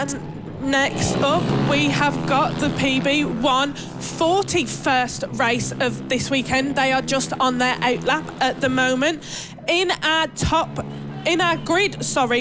And next up, we have got the PB1 41st race of this weekend. They are just on their outlap at the moment. In our grid,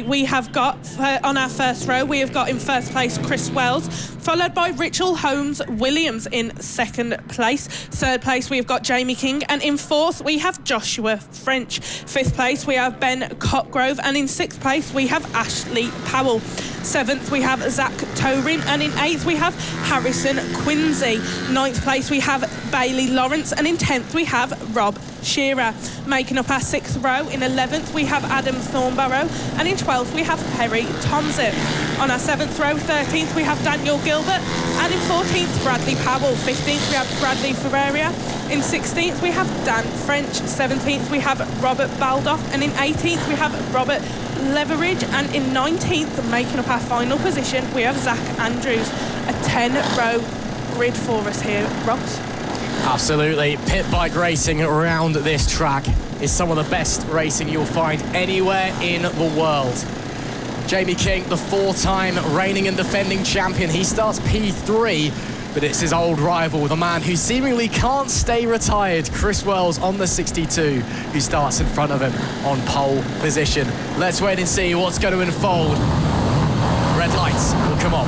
we have got, on our first row, we have got in first place Chris Wells, followed by HOLMES-WILLIAMS in second place. Third place, we have got Jamie King, and in fourth, we have Joshua French. Fifth place, we have Ben COTGROVE, and in sixth place, we have Ashley Powell. Seventh, we have Zac TOERIEN, and in eighth, we have Harrison QUINSEE. Ninth place, we have Bailey Lawrence, and in 10th, we have Rob Shearer. Making up our sixth row, in 11th, we have Adam Thornborough, and in 12th, we have Perry TOMSETT. On our 7th row, 13th, we have Daniel Gilbert, and in 14th, Bradley Powell. 15th, we have Bradley FERREIRA. In 16th, we have Dan French. 17th, we have Robert Baldock, and in 18th, we have Robert LEVERIDGE, and in 19th, making up our final position, we have Zac ANDREWS. A 10-row grid for us here, Ross. Absolutely. Pit bike racing around this track is some of the best racing you'll find anywhere in the world. Jamie King, the four-time reigning and defending champion, he starts P3, but it's his old rival, the man who seemingly can't stay retired, Chris Wells on the 62, who starts in front of him on pole position. Let's wait and see what's going to unfold. Red lights will come on.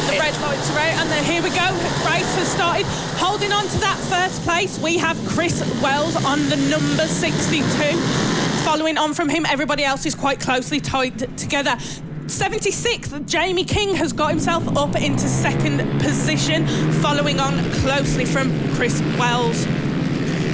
Red lights are out, and then here we go. Race has started. Holding on to that first place, we have Chris Wells on the number 62. Following on from him, everybody else is quite closely tied together. 76th, Jamie King has got himself up into second position, following on closely from Chris Wells.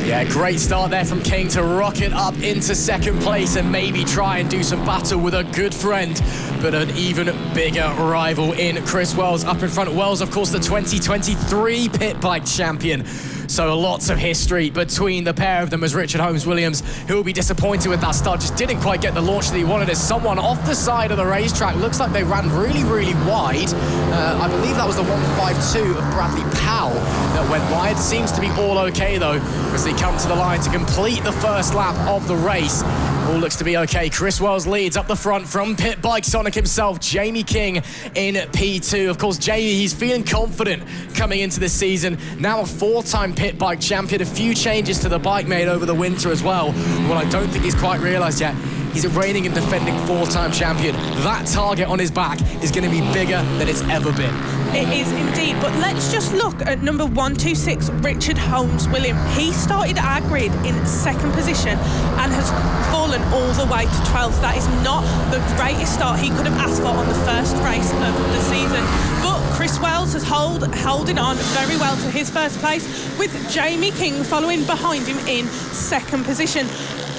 Yeah, great start there from King to rocket up into second place and maybe try and do some battle with a good friend, but an even bigger rival in Chris Wells up in front. Wells, of course, the 2023 Pit Bike champion. So lots of history between the pair of them, as Richard Holmes-Williams, who will be disappointed with that start, just didn't quite get the launch that he wanted, as someone off the side of the racetrack. Looks like they ran really, really wide. I believe that was the 152 of Bradley Powell that went wide. Seems to be all okay, though, as they come to the line to complete the first lap of the race. All looks to be okay. Chris Wells leads up the front from Pit Bike Sonic himself, Jamie King in P2. Of course, Jamie, he's feeling confident coming into this season. Now a four-time Pit Bike champion. A few changes to the bike made over the winter as well. What I don't think he's quite realised yet, he's a reigning and defending four-time champion. That target on his back is going to be bigger than it's ever been. It is indeed, but let's just look at number 126, Richard Holmes-Williams. He started our grid in second position and has fallen all the way to 12th. That is not the greatest start he could have asked for on the first race of the season. But Chris Wells is holding on very well to his first place, with Jamie King following behind him in second position.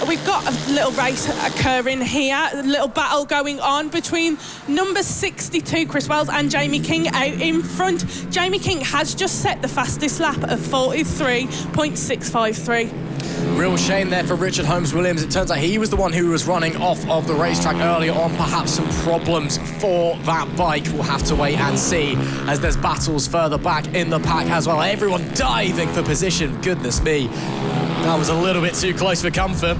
We've got a little race occurring here, a little battle going on between number 62, Chris Wells, and Jamie King out in front. Jamie King has just set the fastest lap of 43.653. Real shame there for Richard Holmes-Williams. It turns out he was the one who was running off of the racetrack earlier on. Perhaps some problems for that bike. We'll have to wait and see, as there's battles further back in the pack as well. Everyone diving for position. Goodness me. That was a little bit too close for comfort,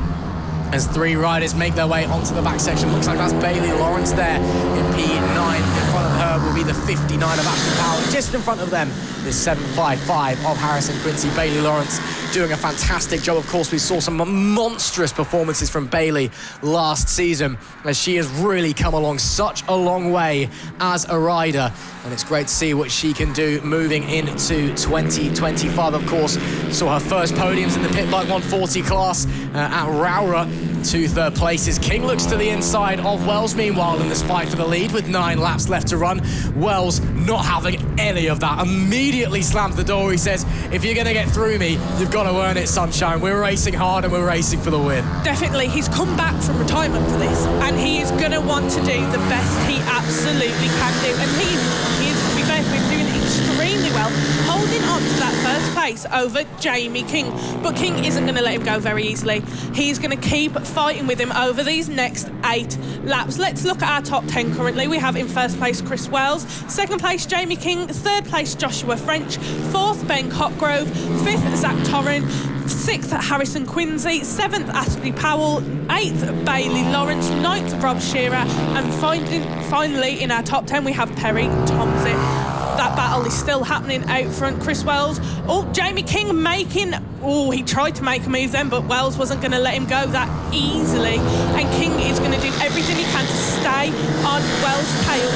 as three riders make their way onto the back section. Looks like that's Bailey Lawrence there in P9. In front of her will be the 59 of Ashley Powell. Just in front of them is 755 of Harrison QUINSEE. Bailey Lawrence doing a fantastic job. Of course, we saw some monstrous performances from Bailey last season, as she has really come along such a long way as a rider, and it's great to see what she can do moving into 2025. Of course, saw her first podiums in the Pit Bike 140 class at Rowra. 2 third places. King looks to the inside of Wells, meanwhile, in this fight for the lead with 9 laps left to run. Wells not having any of that. Immediately slams the door. He says, if you're going to get through me, you've got to earn it, sunshine. We're racing hard and we're racing for the win. Definitely. He's come back from retirement for this, and he is going to want to do the best he absolutely can do. And he is, to be fair, we're doing extremely well, holding on to that first place over Jamie King. But King isn't going to let him go very easily. He's going to keep fighting with him over these next 8 laps. Let's look at our top 10 currently. We have in first place Chris Wells, second place Jamie King, third place Joshua French, fourth Ben COTGROVE, fifth Zac TOERIEN, 6th, Harrison Quincy. 7th, Ashley Powell. 8th, Bailey Lawrence. 9th, Rob Shearer. And finally, in our top 10, we have Perry Tomsett. That battle is still happening out front. Chris Wells. Oh, Jamie King making... Oh, he tried to make a move then, but Wells wasn't going to let him go that easily. And King is going to do everything he can to stay on Wells' tails,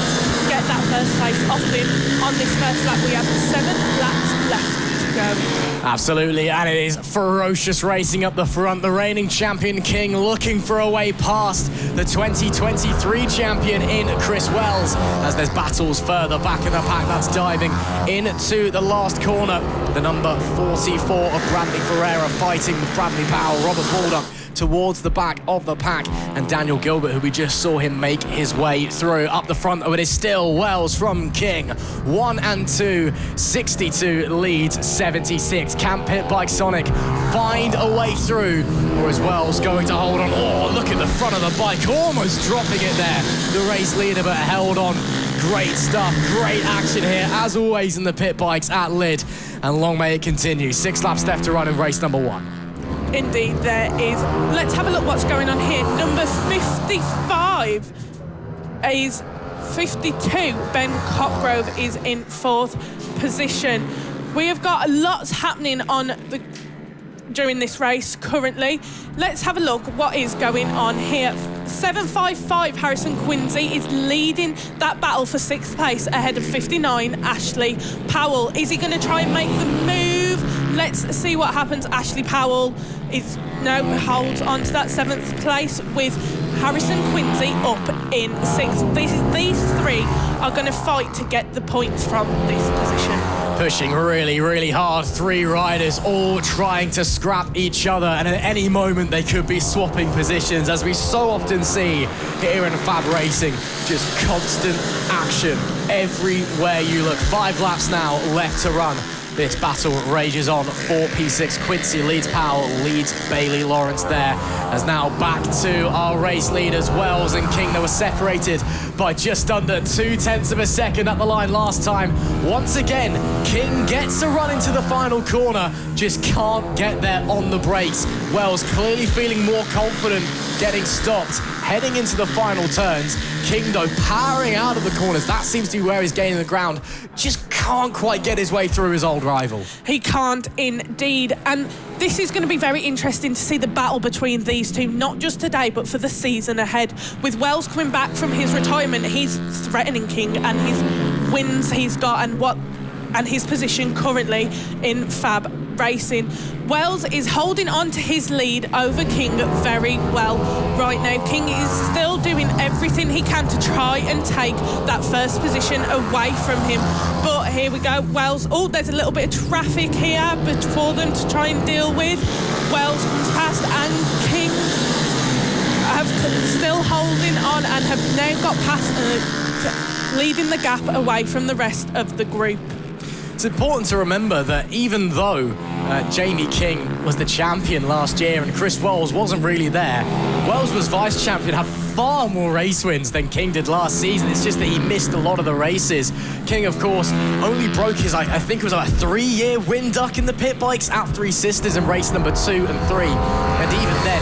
get that first place off him on this first lap. We have 7 laps left to go. Absolutely, and it is ferocious racing up the front. The reigning champion King looking for a way past the 2023 champion in Chris Wells as there's battles further back in the pack. That's diving into the last corner. The number 44 of Bradley Ferreira fighting with Bradley Powell, Robert Baldock towards the back of the pack, and Daniel Gilbert, who we just saw him make his way through. Up the front, though, it is still Wells from King. 1 and 2, 62 leads 76. Can Pitbike Sonic find a way through, or is Wells going to hold on? Oh, look at the front of the bike, almost dropping it there. The race leader, but held on. Great stuff, great action here, as always in the pit bikes at Lydd, and long may it continue. 6 laps left to run in race number 1. Indeed, there is. Let's have a look what's going on here. Number 55 is 52. Ben COTGROVE is in 4th position. We have got lots happening during this race currently. Let's have a look what is going on here. 755 Harrison Quincy is leading that battle for 6th place ahead of 59 Ashley Powell. Is he going to try and make the move? Let's see what happens. Ashley Powell holds on to that 7th place with Harrison Quincy up in 6th. These three are going to fight to get the points from this position. Pushing really, really hard. 3 riders all trying to scrap each other, and at any moment they could be swapping positions, as we so often see here in FAB-Racing. Just constant action everywhere you look. 5 laps now left to run. This battle rages on for P6. Quincy leads Powell, leads Bailey Lawrence there. As now back to our race leaders, Wells and King. They were separated by just under 0.2 of a second at the line last time. Once again, King gets a run into the final corner, just can't get there on the brakes. Wells clearly feeling more confident, getting stopped, heading into the final turns. King, though, powering out of the corners. That seems to be where he's gaining the ground. Just can't quite get his way through his old rival. He can't indeed. And this is going to be very interesting to see the battle between these two, not just today, but for the season ahead. With Wells coming back from his retirement, he's threatening King and his wins he's got and his position currently in FAB-Racing. Wells is holding on to his lead over King very well right now. King is still doing everything he can to try and take that first position away from him. But here we go, Wells. Oh, there's a little bit of traffic here for them to try and deal with. Wells comes past and King have still holding on and have now got past, leading the gap away from the rest of the group. It's important to remember that even though Jamie King was the champion last year and Chris Wells wasn't really there, Wells was vice champion, had far more race wins than King did last season. It's just that he missed a lot of the races. King, of course, only broke his, I think it was like a 3-year win duck in the pit bikes at Three Sisters in race number 2 and 3. And even then,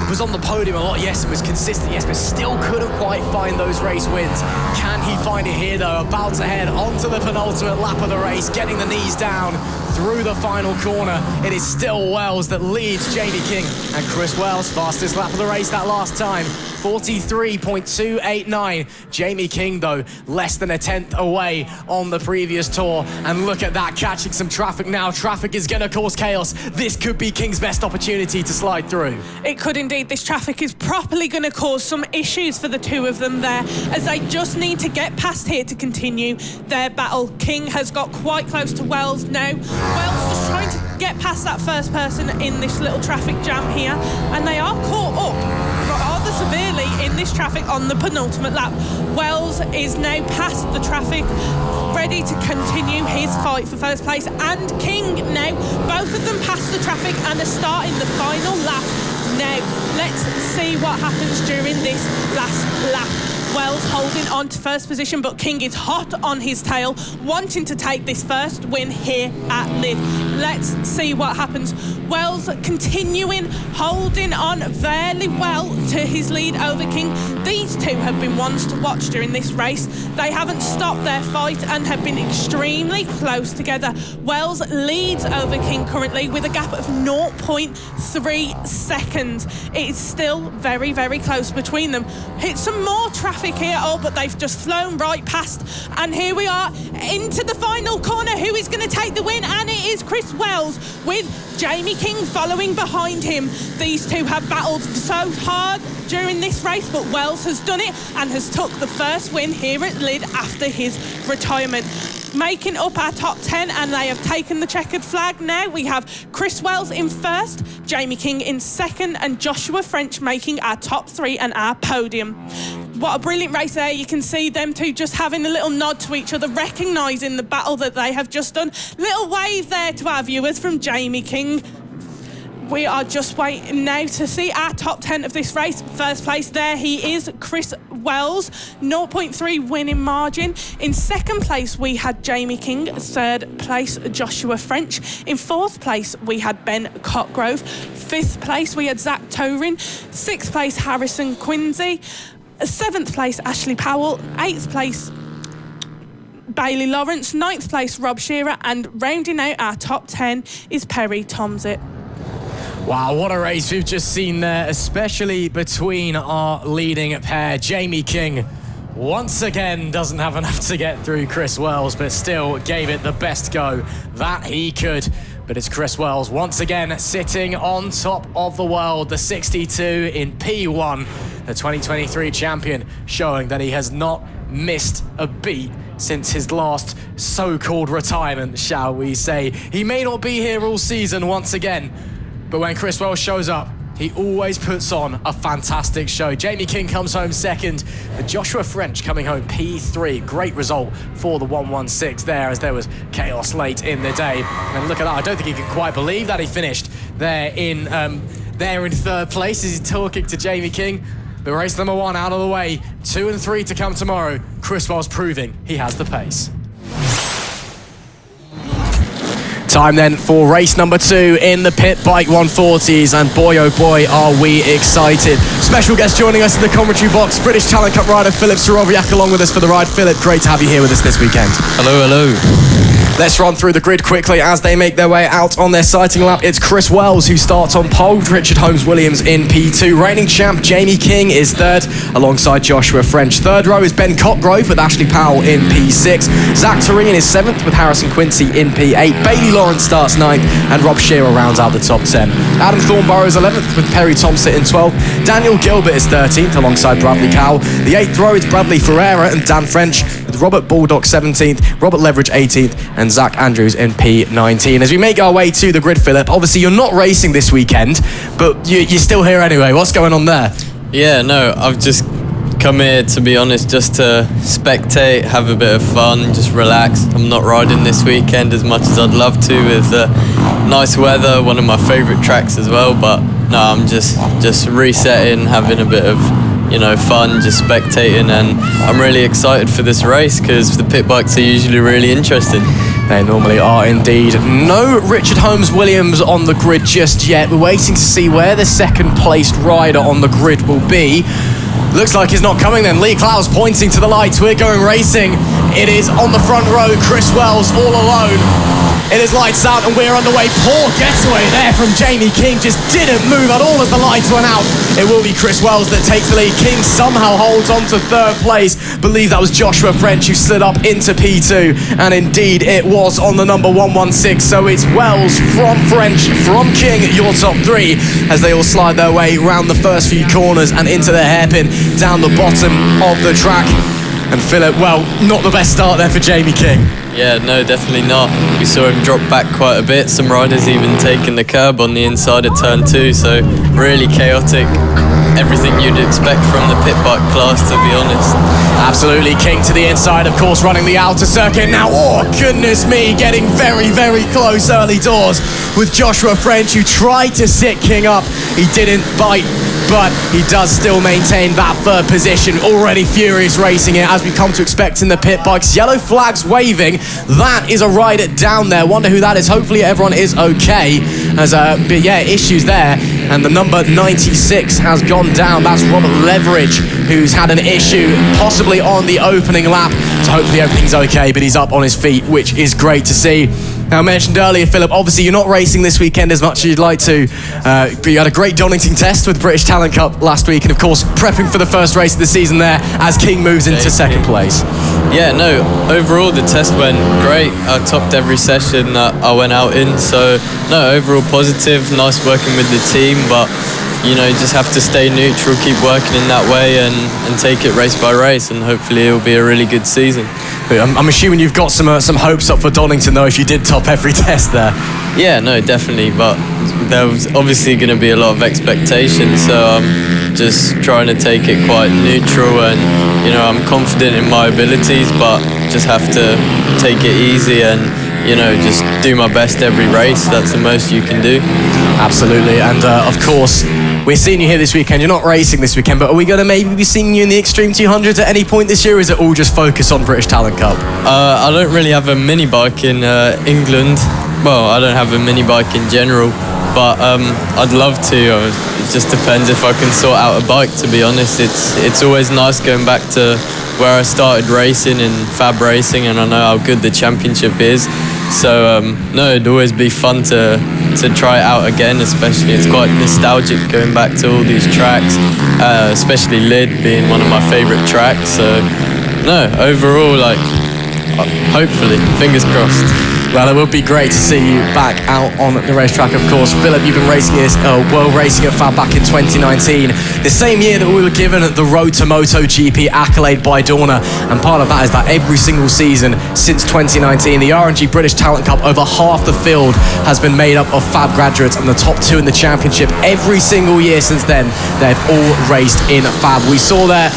was on the podium a lot, yes, and was consistent, yes, but still couldn't quite find those race wins. Can he find it here, though? About to head onto the penultimate lap of the race, getting the knees down through the final corner. It is still Wells that leads Jamie King, and Chris Wells, fastest lap of the race that last time, 43.289. Jamie King, though, less than a 10th away on the previous tour. And look at that, catching some traffic now. Traffic is going to cause chaos. This could be King's best opportunity to slide through. It could indeed. This traffic is properly going to cause some issues for the two of them there, as they just need to get past here to continue their battle. King has got quite close to Wells now. Wells just trying to get past that first person in this little traffic jam here, and they are caught up rather severely in this traffic on the penultimate lap. Wells is now past the traffic, ready to continue his fight for first place, and King now, both of them past the traffic and are starting the final lap now. Let's see what happens during this last lap. Wells holding on to first position, but King is hot on his tail, wanting to take this first win here at Lydd. Let's see what happens. Wells continuing, holding on fairly well to his lead over King. These two have been ones to watch during this race. They haven't stopped their fight and have been extremely close together. Wells leads over King currently with a gap of 0.3 seconds. It is still very, very close between them. Hit some more traffic here, but they've just flown right past. And here we are into the final corner. Who is going to take the win? And it is Chris Wells with Jamie King following behind him. These two have battled so hard during this race, but Wells has done it and has took the first win here at Lydd after his retirement. Making up our top 10, and they have taken the checkered flag now. We have Chris Wells in first, Jamie King in second, and Joshua French making our top 3 and our podium. What a brilliant race there. You can see them two just having a little nod to each other, recognising the battle that they have just done. Little wave there to our viewers from Jamie King. We are just waiting now to see our top 10 of this race. First place there, he is Chris Wells, 0.3 winning margin. In second place, we had Jamie King. Third place, Joshua French. In fourth place, we had Ben COTGROVE. Fifth place, we had Zac TOERIEN. Sixth place, Harrison QUINSEE. Seventh place, Ashley Powell. Eighth place, Bailey Lawrence. Ninth place, Rob Shearer. And rounding out our top 10 is Perry TOMSETT. Wow, what a race we've just seen there, especially between our leading pair. Jamie King once again doesn't have enough to get through Chris Wells, but still gave it the best go that he could. But it's Chris Wells once again sitting on top of the world, the 62 in P1, the 2023 champion, showing that he has not missed a beat since his last so-called retirement, shall we say. He may not be here all season once again, but when Chris Wells shows up, he always puts on a fantastic show. Jamie King comes home second, and Joshua French coming home P3. Great result for the 116 there, as there was chaos late in the day. And look at that, I don't think he can quite believe that he finished there in third place as he's talking to Jamie King. But race number 1 out of the way, 2 and 3 to come tomorrow. Chris Wells proving he has the pace. Time then for race number 2 in the Pitbike 140s, and boy oh boy are we excited. Special guest joining us in the commentary box, British Talent Cup rider Philip Soroviak along with us for the ride. Philip, great to have you here with us this weekend. Hello, hello. Let's run through the grid quickly as they make their way out on their sighting lap. It's Chris Wells who starts on pole, Richard Holmes-Williams in P2. Reigning champ Jamie King is third alongside Joshua French. Third row is Ben COTGROVE with Ashley Powell in P6. Zac TOERIEN is 7th with Harrison QUINSEE in P8. Bailey Lawrence starts 9th and Rob Shearer rounds out the top 10. Adam Thornborough is 11th with Perry TOMSETT in 12th. Daniel Gilbert is 13th alongside Bradley Cowell. The 8th row is Bradley FERREIRA and Dan French with Robert BALDOCK 17th, Robert LEVERIDGE 18th and Zac ANDREWS in P19. As we make our way to the grid, Philip, obviously you're not racing this weekend, but you're still here anyway. What's going on there? Yeah, no, I've just come here, to be honest, just to spectate, have a bit of fun, just relax. I'm not riding this weekend as much as I'd love to with nice weather, one of my favourite tracks as well, but no, I'm just resetting, having a bit of fun, just spectating, and I'm really excited for this race because the pit bikes are usually really interesting. They normally are indeed. No Richard Holmes-Williams on the grid just yet. We're waiting to see where the second placed rider on the grid will be. Looks like he's not coming then. Lee Clowes pointing to the lights. We're going racing. It is on the front row. Chris Wells all alone. It is lights out and we're underway. Poor getaway there from Jamie King. Just didn't move at all as the lights went out. It will be Chris Wells that takes the lead. King somehow holds on to third place. Believe that was Joshua French who slid up into P2. And indeed it was on the number 116. So it's Wells from French, from King, your top 3, as they all slide their way around the first few corners and into their hairpin down the bottom of the track. And Philip, well, not the best start there for Jamie King. Yeah, no, definitely not. We saw him drop back quite a bit. Some riders even taking the curb on the inside of turn 2, so really chaotic. Everything you'd expect from the pit bike class, to be honest. Absolutely. King to the inside, of course, running the outer circuit now. Oh, goodness me, getting very, very close early doors with Joshua French, who tried to sit King up. He didn't bite. but he does still maintain that third position. Already furious racing it, as we come to expect in the pit bikes. Yellow flags waving. That is a rider down there. Wonder who that is. Hopefully everyone is okay. But yeah, issues there. And the number 96 has gone down. That's Robert Leveridge, who's had an issue possibly on the opening lap. So hopefully everything's okay, but he's up on his feet, which is great to see. Now, I mentioned earlier, Philip, obviously you're not racing this weekend as much as you'd like to, but you had a great Donington test with British Talent Cup last week, and of course prepping for the first race of the season there as King moves into second place. Yeah, no, overall the test went great. I topped every session that I went out in, so no, overall positive, nice working with the team, but you know, you just have to stay neutral, keep working in that way and take it race by race, and hopefully it'll be a really good season. I'm assuming you've got some hopes up for Donington though, if you did top every test there. Yeah, no, definitely, but there was obviously going to be a lot of expectations, so I'm just trying to take it quite neutral, and you know, I'm confident in my abilities, but just have to take it easy and you know, just do my best every race. That's the most you can do. Absolutely, and of course we're seeing you here this weekend. You're not racing this weekend, but are we going to maybe be seeing you in the Extreme 200 at any point this year, or is it all just focused on British Talent Cup? I don't really have a mini bike in England. Well, I don't have a mini bike in general, but I'd love to. It just depends if I can sort out a bike, to be honest. It's always nice going back to where I started racing in FAB-Racing, and I know how good the championship is. So no, it'd always be fun to try it out again, especially it's quite nostalgic going back to all these tracks, especially Lydd being one of my favourite tracks. So no, overall, like, hopefully, fingers crossed. Well, it would be great to see you back out on the racetrack, of course. Philip, you've been racing World Racing at FAB back in 2019, the same year that we were given the Road to Moto GP accolade by Dorna, and part of that is that every single season since 2019, the RNG British Talent Cup, over half the field has been made up of FAB graduates, and the top two in the championship every single year since then, they've all raced in FAB. We saw there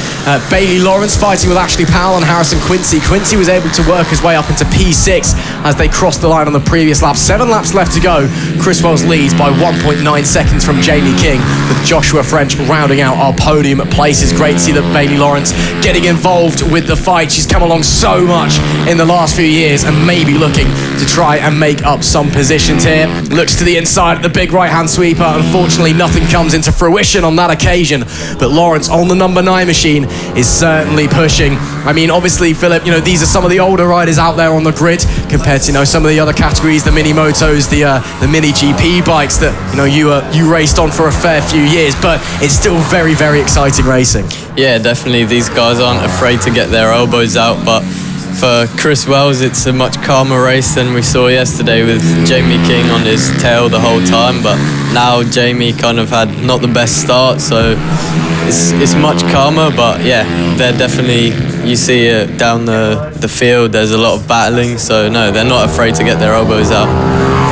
Bailey Lawrence fighting with Ashley Powell and Harrison QUINSEE. QUINSEE was able to work his way up into P6 as they crossed the line on the previous lap. 7 laps left to go. Chris Wells leads by 1.9 seconds from Jamie King, with Joshua French rounding out our podium places. Great to see that Bailey Lawrence getting involved with the fight. She's come along so much in the last few years and maybe looking to try and make up some positions here. Looks to the inside at the big right-hand sweeper. Unfortunately, nothing comes into fruition on that occasion, but Lawrence on the number 9 machine is certainly pushing. I mean, obviously, Philip, you know, these are some of the older riders out there on the grid compared to, you know, some of the other categories, the mini motos, the mini GP bikes that, you know, you raced on for a fair few years, but it's still very, very exciting racing. Yeah, definitely. These guys aren't afraid to get their elbows out, but for Chris Wells, it's a much calmer race than we saw yesterday with Jamie King on his tail the whole time, but now Jamie kind of had not the best start, so it's much calmer, but yeah, they're definitely, you see it down the field, there's a lot of battling, so no, they're not afraid to get their elbows out.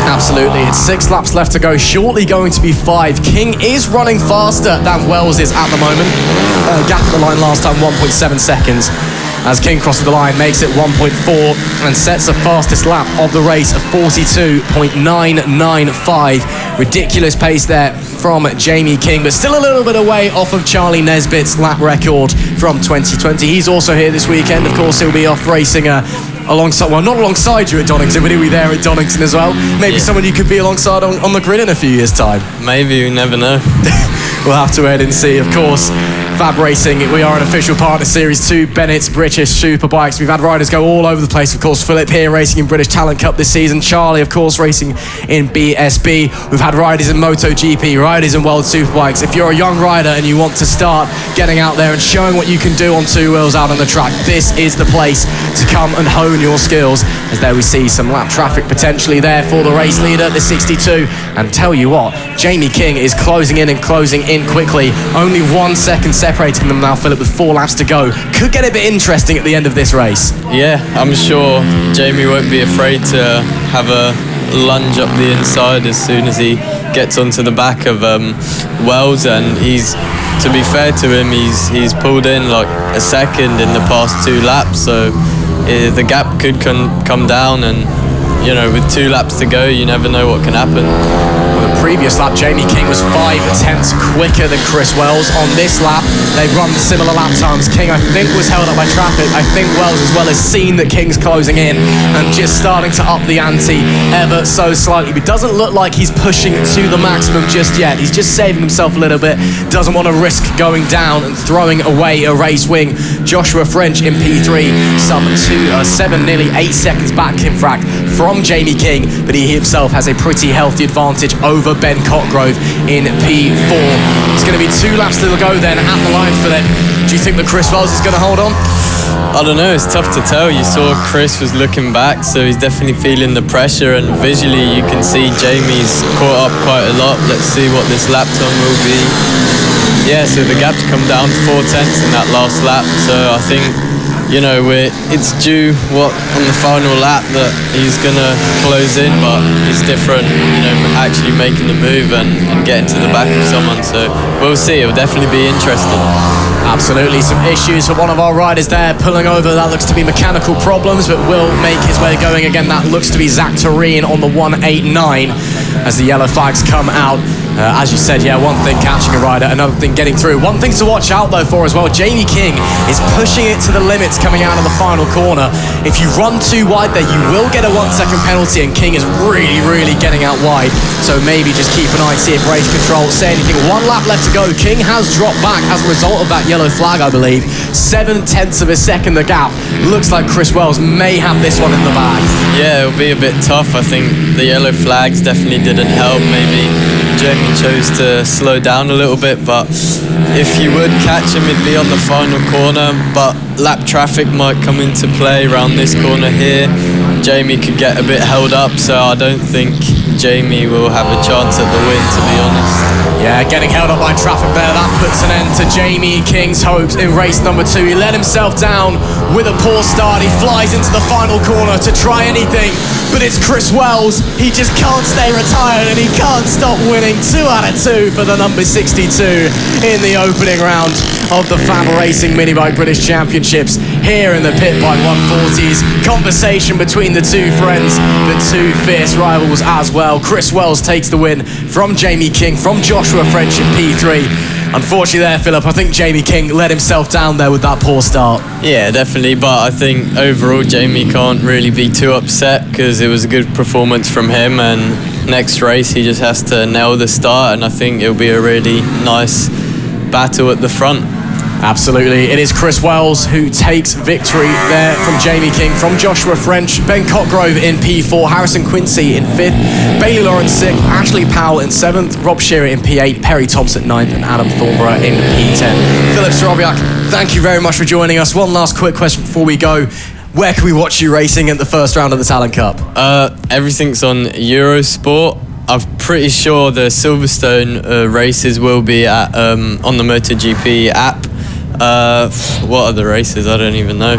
Absolutely, it's 6 laps left to go, shortly going to be 5. King is running faster than Wells is at the moment. Gap at the line last time, 1.7 seconds. As King crosses the line, makes it 1.4 and sets the fastest lap of the race of 42.995. Ridiculous pace there from Jamie King, but still a little bit away off of Charlie Nesbitt's lap record from 2020. He's also here this weekend. Of course, he'll be off racing alongside, well, not alongside you at Donington, but he'll be there at Donington as well. Maybe someone you could be alongside on the grid in a few years' time. Maybe, you never know. We'll have to wait and see, of course. FAB-Racing, we are an official partner, Series 2, Bennett's British Superbikes. We've had riders go all over the place, of course. Philip here racing in British Talent Cup this season. Charlie, of course, racing in BSB. We've had riders in MotoGP, riders in World Superbikes. If you're a young rider and you want to start getting out there and showing what you can do on 2 wheels out on the track, this is the place to come and hone your skills. As there we see some lap traffic potentially there for the race leader, the 62. And tell you what, Jamie King is closing in quickly. Only 1 second separating them now, Philip, with 4 laps to go. Could get a bit interesting at the end of this race. Yeah, I'm sure Jamie won't be afraid to have a lunge up the inside as soon as he gets onto the back of Wells, and he's, to be fair to him, he's pulled in like a second in the past 2 laps, so the gap could come down, and you know, with 2 laps to go, you never know what can happen. previous lap, Jamie King was 5 tenths quicker than Chris Wells. On this lap, they run similar lap times. King, I think, was held up by traffic. I think Wells as well has seen that King's closing in and just starting to up the ante ever so slightly. But doesn't look like he's pushing to the maximum just yet. He's just saving himself a little bit. Doesn't want to risk going down and throwing away a race wing. Joshua French in P3, sub 7, nearly 8 seconds back, in fact, from Jamie King, but he himself has a pretty healthy advantage over Ben COTGROVE in P4. It's going to be 2 laps to go then at the line for them. Do you think that Chris Wells is going to hold on? I don't know, it's tough to tell. You saw Chris was looking back, so he's definitely feeling the pressure, and visually you can see Jamie's caught up quite a lot. Let's see what this lap time will be. Yeah, so the gap's come down 4 tenths in that last lap, so I think, you know, it's due on the final lap that he's going to close in, but it's different, you know, actually making the move and getting to the back of someone, so we'll see. It'll definitely be interesting. Absolutely, some issues for one of our riders there, pulling over. That looks to be mechanical problems, but will make his way going again. That looks to be Zac TOERIEN on the 189 as the yellow flags come out. As you said, yeah, one thing catching a rider, another thing getting through. One thing to watch out though for as well, Jamie King is pushing it to the limits coming out of the final corner. If you run too wide there, you will get a 1 second penalty, and King is really getting out wide. So maybe just keep an eye, see if race control say anything. 1 lap left to go. King has dropped back as a result of that yellow flag, I believe. 7 tenths of a second the gap. Looks like Chris Wells may have this one in the bag. Yeah, it'll be a bit tough. I think the yellow flags definitely didn't help. Maybe Jamie chose to slow down a little bit, but if you would catch him, it'd be on the final corner, but lap traffic might come into play around this corner here. Jamie could get a bit held up, so I don't think Jamie will have a chance at the win, to be honest. Yeah, getting held up by traffic there, that puts an end to Jamie King's hopes in race number 2. He let himself down with a poor start. He flies into the final corner to try anything, but it's Chris Wells. He just can't stay retired, and he can't stop winning. 2 out of 2 for the number 62 in the opening round of the FAB-Racing Minibike British Championships here in the Pitbike 140s. Conversation between the two friends, the two fierce rivals as well. Chris Wells takes the win from Jamie King, from Joshua French in P3. Unfortunately there, Philip, I think Jamie King let himself down there with that poor start. Yeah, definitely, but I think overall Jamie can't really be too upset because it was a good performance from him, and next race he just has to nail the start, and I think it'll be a really nice battle at the front. Absolutely. It is Chris Wells who takes victory there from Jamie King, from Joshua French, Ben COTGROVE in P4, Harrison QUINSEE in 5th, Bailey Lawrence 6th, Ashley Powell in 7th, Rob Shearer in P8, Perry TOMSETT 9th, and Adam Thornborough in P10. Philip Starobiak, thank you very much for joining us. One last quick question before we go. Where can we watch you racing at the first round of the Talent Cup? Everything's on Eurosport. I'm pretty sure the Silverstone races will be at on the MotoGP app. What are the races? I don't even know.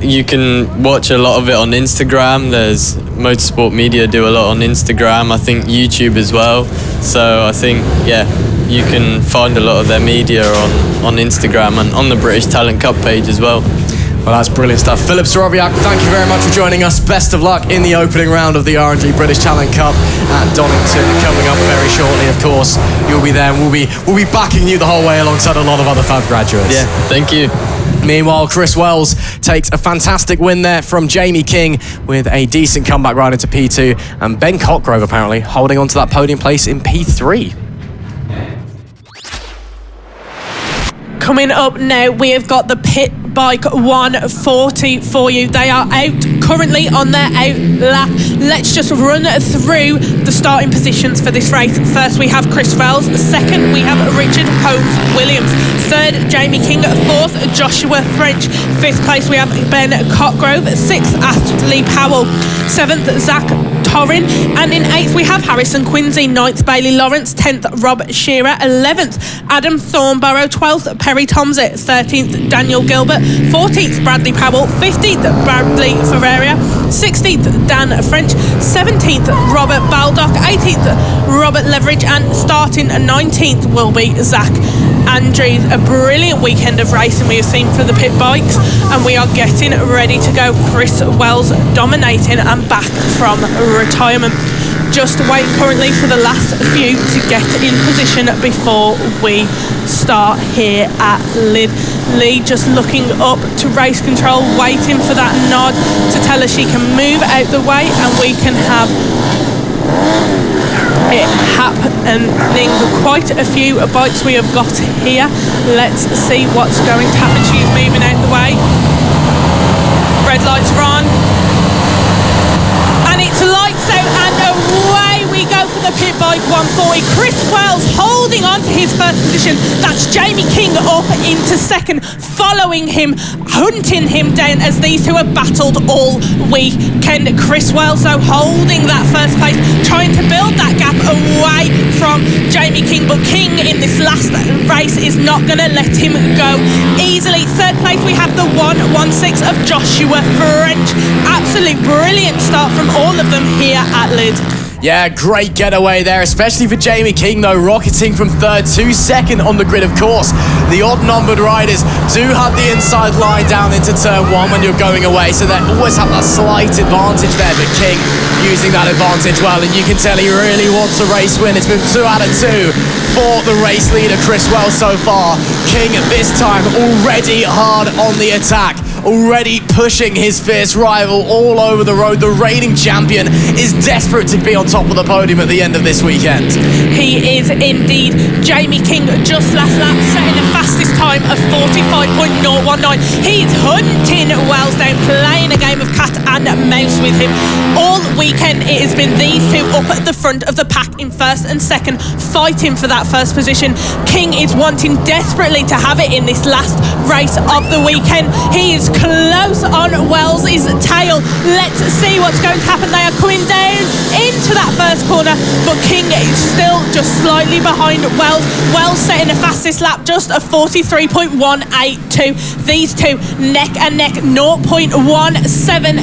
You can watch a lot of it on Instagram. There's Motorsport Media do a lot on Instagram. I think YouTube as well. So I think, yeah, you can find a lot of their media on Instagram and on the British Talent Cup page as well. Well, that's brilliant stuff. Philip Starobiak, thank you very much for joining us. Best of luck in the opening round of the R&G British Talent Cup at Donington coming up very shortly, of course. You'll be there, and we'll be backing you the whole way alongside a lot of other FAB graduates. Yeah, thank you. Meanwhile, Chris Wells takes a fantastic win there from Jamie King with a decent comeback ride into P2, and Ben COTGROVE apparently holding on to that podium place in P3. Coming up now, we have got the Pitbike 140 for you. They are out currently on their out lap. Let's just run through the starting positions for this race. First, we have Chris Wells. Second, we have Richard HOLMES-WILLIAMS. Third, Jamie King. Fourth, Joshua French. Fifth place, we have Ben COTGROVE. Sixth, Ashley Powell. Seventh, Zac TOERIEN. And in eighth, we have Harrison QUINSEE. Ninth, Bailey Lawrence. 10th, Rob Shearer. 11th, Adam Thornborough. 12th, Perry TOMSETT. 13th, Daniel GILBERT. 14th, Bradley Powell. 15th, Bradley FERREIRA. 16th, Dan French. 17th, Robert Baldock. 18th, Robert Leveridge. And starting 19th will be Zac ANDREWS. A brilliant weekend of racing we have seen for the pit bikes, and we are getting ready to go. Chris Wells dominating and back from retirement. Just waiting currently for the last few to get in position before we start here at Lydd. Lee just looking up to race control, waiting for that nod to tell us she can move out the way and we can have it happening. Quite a few bikes we have got here. Let's see what's going to happen. She's moving out the way. Red lights are on. And it's lights out and away we go for the pit bike 140. Chris Wells holding on to his first position. That's Jamie King up into second, following him, hunting him down as these two have battled all weekend. Chris Wells though holding that first place, trying to build that gap away from Jamie King, but King in this last race is not going to let him go easily. Third place we have the 116 of Joshua French. Absolute brilliant start from all of them here at Lydd. Yeah, great getaway there, especially for Jamie King, though, rocketing from third to second on the grid, of course. The odd-numbered riders do have the inside line down into turn one when you're going away, so they always have that slight advantage there, but King using that advantage well, and you can tell he really wants a race win. It's been 2 out of 2 for the race leader, Chris Wells, so far. King, this time, already hard on the attack. Already pushing his fierce rival all over the road. The reigning champion is desperate to be on top of the podium at the end of this weekend. He is indeed. Jamie King just last lap setting the fastest time of 45.019. He's hunting Wells down, playing a game of cat and mouse with him. All weekend it has been these two up at the front of the pack in first and second, fighting for that first position. King is wanting desperately to have it in this last race of the weekend. He is close on Wells' tail. Let's see what's going to happen. They are coming down into that first corner, but King is still just slightly behind Wells. Wells setting the fastest lap, just a 43.182. These two neck and neck, 0.17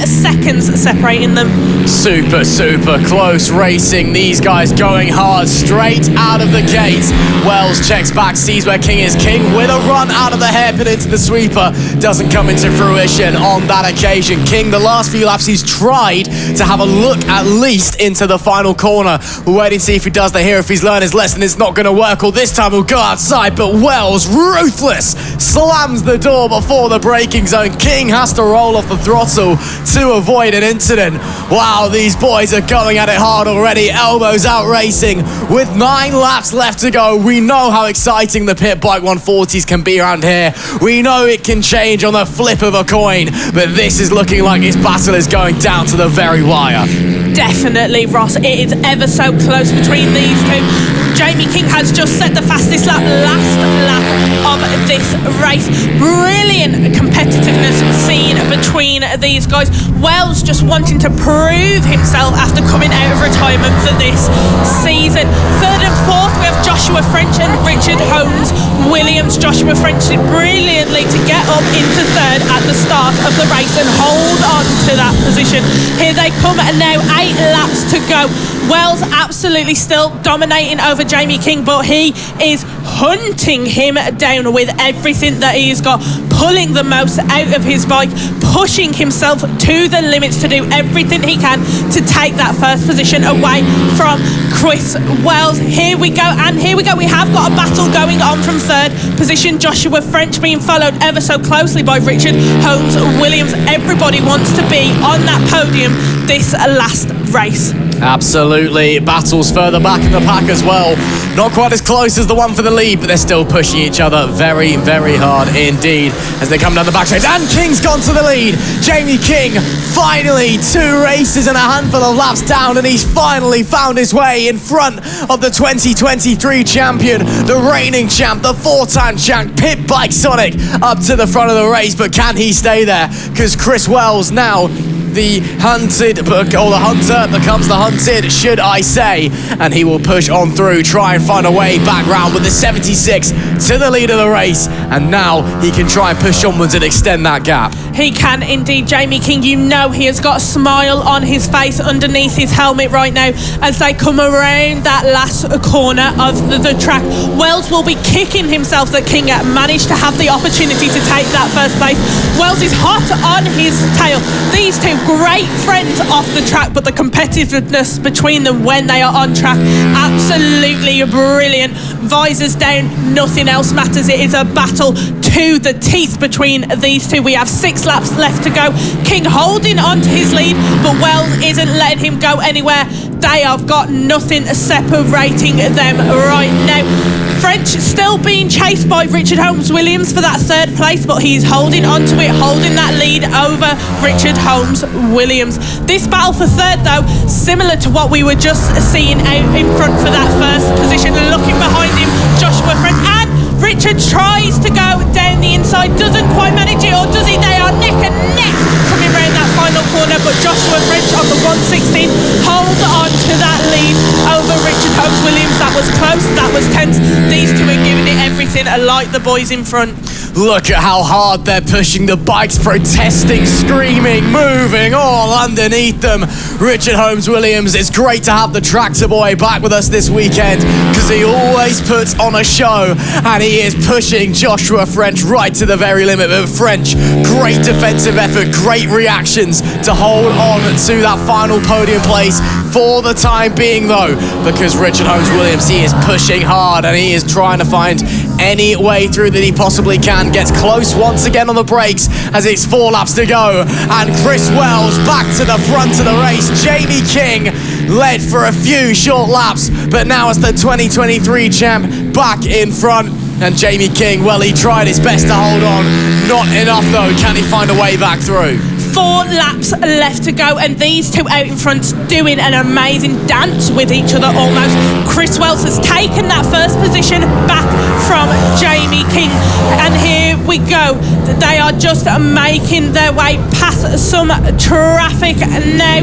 seconds separating them. Super, super close racing. These guys going hard straight out of the gate. Wells checks back, sees where King is. King with a run out of the hairpin into the sweeper. Doesn't come into fruition on that occasion. King, the last few laps, he's tried to have a look at least into the final corner. We're waiting to see if he does that here. If he's learned his lesson, it's not going to work, or this time he'll go outside, but Wells, ruthless, slams the door before the braking zone. King has to roll off the throttle to avoid an incident. Wow, these boys are going at it hard already. Elbows out racing with 9 laps left to go. We know how exciting the pit bike 140s can be around here. We know it can change on the flip of a coin, but this is looking like this battle is going down to the very wire. Definitely, Ross. It is ever so close between these two. Jamie King has just set the fastest lap, last lap of this race. Brilliant competitiveness seen between these guys. Wells just wanting to prove himself after coming out of retirement for this season. Third and fourth, we have Joshua French and Richard HOLMES-WILLIAMS. Joshua French did brilliantly to get up into third at the start of the race and hold on to that position. Here they come, and now 8 laps to go. Wells absolutely still dominating over Jamie King, but he is hunting him down with everything that he's got, pulling the most out of his bike, pushing himself to the limits to do everything he can to take that first position away from Chris Wells. Here we go, and here we go. We have got a battle going on from third position. Joshua French being followed ever so closely by Richard HOLMES-WILLIAMS. Everybody wants to be on that podium this last race. Absolutely. Battles further back in the pack as well. Not quite as close as the one for the lead, but they're still pushing each other very, very hard indeed as they come down the back straight. And King's gone to the lead. Jamie King finally 2 races and a handful of laps down, and he's finally found his way in front of the 2023 champion, the reigning champ, the 4-time champ, Pitbike Sonic, up to the front of the race. But can he stay there? Because Chris Wells now, the hunted, or the hunter becomes the hunted, should I say. And he will push on through, try and find a way back round with the 76 to the lead of the race. And now he can try and push onwards and extend that gap. He can indeed, Jamie King. You know he has got a smile on his face underneath his helmet right now as they come around that last corner of the track. Wells will be kicking himself that King managed to have the opportunity to take that first place. Wells is hot on his tail. These two great friends off the track, but the competitiveness between them when they are on track, absolutely brilliant. Visors down, nothing else matters. It is a battle to the teeth between these two. We have 6 laps left to go. King holding on to his lead, but Wells isn't letting him go anywhere. They have got nothing separating them right now. French still being chased by Richard Holmes-Williams for that 3rd place, but he's holding on to it, holding that lead over Richard Holmes-Williams. This battle for 3rd, though, similar to what we were just seeing out in front for that 1st position. Looking behind him, Joshua French, and Richard tries to go down the inside, doesn't quite manage it, or does he? They are neck and neck coming around that final corner, but Joshua French on the 116 holds on to that lead over Richard Holmes-Williams. That was close, that was tense. These two are giving it everything, like the boys in front. Look at how hard they're pushing the bikes, protesting, screaming, moving all underneath them. Richard Holmes-Williams, it's great to have the tractor boy back with us this weekend because he always puts on a show, and he is pushing Joshua French right to the very limit. But French, great defensive effort, great reactions to hold on to that final podium place for the time being, though, because Richard Holmes-Williams, he is pushing hard and he is trying to find any way through that he possibly can. Gets close once again on the brakes as it's 4 laps to go, and Chris Wells back to the front of the race. Jamie King led for a few short laps, but now it's the 2023 champ back in front. And Jamie King, well, he tried his best to hold on. Not enough, though. Can he find a way back through? 4 laps left to go, and these two out in front doing an amazing dance with each other almost. Chris Wells has taken that 1st position back from Jamie King, and here we go. They are just making their way past some traffic now.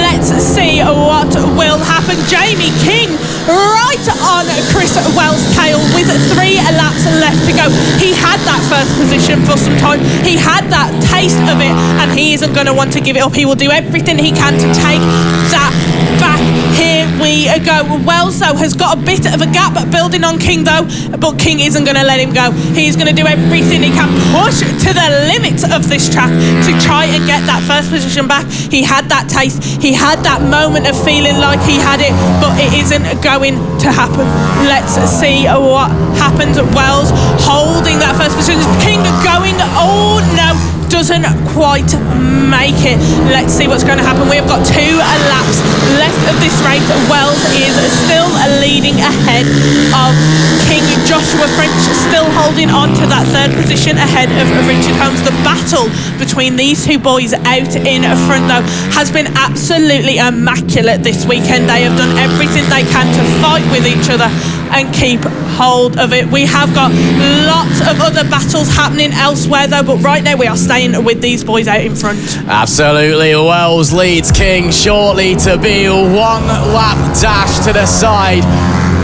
Let's see what will happen. Jamie King right on Chris Wells' tail with 3 laps left to go. He had that 1st position for some time. He had that taste of it, and he isn't going to want to give it up. He will do everything he can to take that back. Here we go. Wells, though, has got a bit of a gap building on King, though, but King isn't going to let him go. He's going to do everything he can, push to the limits of this track to try and get that 1st position back. He had that taste. He had that moment of feeling like he had it, but it isn't going to happen. Let's see what happens. Wells holding that 1st position. King going, oh no, doesn't quite make it. Let's see what's going to happen. We've got 2 laps left of this race. Wells is still leading ahead of King. Joshua French still holding on to that 3rd position ahead of Richard Holmes. The battle between these two boys out in front, though, has been absolutely immaculate this weekend. They have done everything they can to fight with each other and keep hold of it. We have got lots of other battles happening elsewhere, though, but right now we are staying with these boys out in front. Absolutely. Wells leads King shortly to be a 1 lap dash to the side.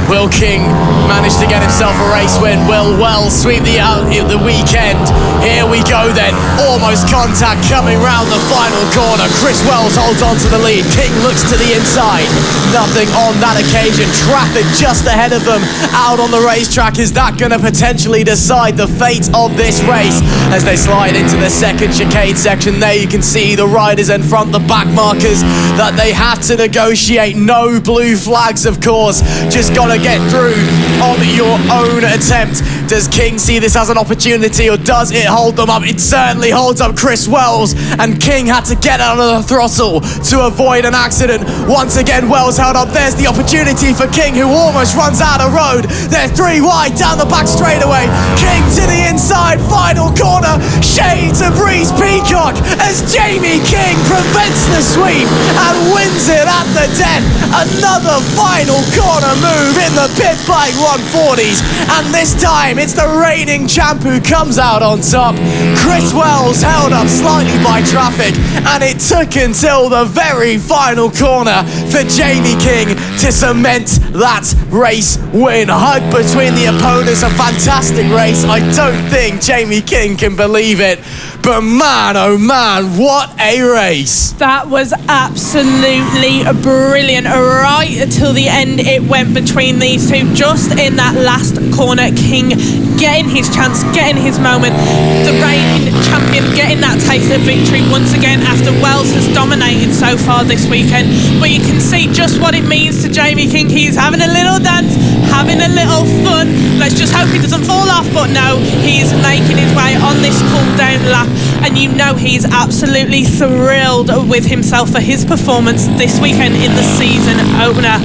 Will King manage to get himself a race win? Will Wells sweep the weekend? Here we go then. Almost contact coming round the final corner. Chris Wells holds on to the lead. King looks to the inside. Nothing on that occasion. Traffic just ahead of them out on the racetrack. Is that going to potentially decide the fate of this race? As they slide into the 2nd chicane section, there you can see the riders in front, the back markers that they have to negotiate. No blue flags, of course. Just got to get through on your own attempt. Does King see this as an opportunity, or does it hold them up? It certainly holds up Chris Wells, and King had to get out of the throttle to avoid an accident. Once again, Wells held up. There's the opportunity for King, who almost runs out of road. They're 3 wide down the back straightaway. King to the inside, final corner. Shades of Reese Peacock as Jamie King prevents the sweep and wins it at the death. Another final corner move in the Pitbike 140s, and this time it's the reigning champ who comes out on top. Chris Wells held up slightly by traffic, and it took until the very final corner for Jamie King to cement that race win. Hug between the opponents, a fantastic race. I don't think Jamie King can believe it, but man, oh man, what a race. That was absolutely brilliant. Right till the end it went between these two. Just in that last corner, King getting his chance, getting his moment. The reigning champion getting that taste of victory once again after Wells has dominated so far this weekend. But you can see just what it means to Jamie King. He's having a little dance, having a little fun. Let's just hope he doesn't fall off, but no, he's making his way on this cool down lap, and you know he's absolutely thrilled with himself for his performance this weekend in the season opener.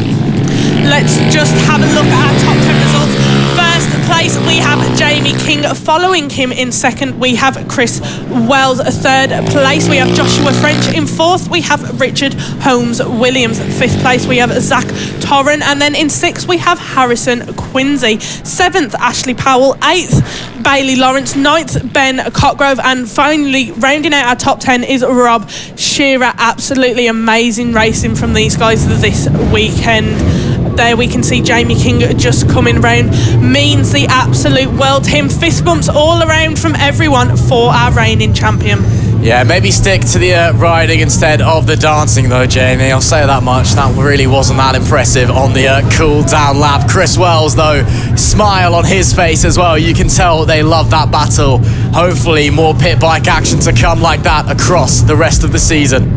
Let's just have a look at our top 10 results. First place, we have Jamie King. Following him in second, we have Chris Wells. Third place, we have Joshua French. In fourth, we have Richard Holmes-Williams. Fifth place, we have Zac TOERIEN. And then in sixth, we have Harrison QUINSEE. Seventh, Ashley Powell. Eighth, Bailey Lawrence. Ninth, Ben COTGROVE. And finally, rounding out our top 10 is Rob Shearer. Absolutely amazing racing from these guys this weekend. There we can see Jamie King just coming round. Means the absolute world to him. Fist bumps all around from everyone for our reigning champion. Yeah, maybe stick to the riding instead of the dancing though, Jamie. I'll say that much. That really wasn't that impressive on the cool down lap. Chris Wells though, smile on his face as well. You can tell they love that battle. Hopefully more pit bike action to come like that across the rest of the season.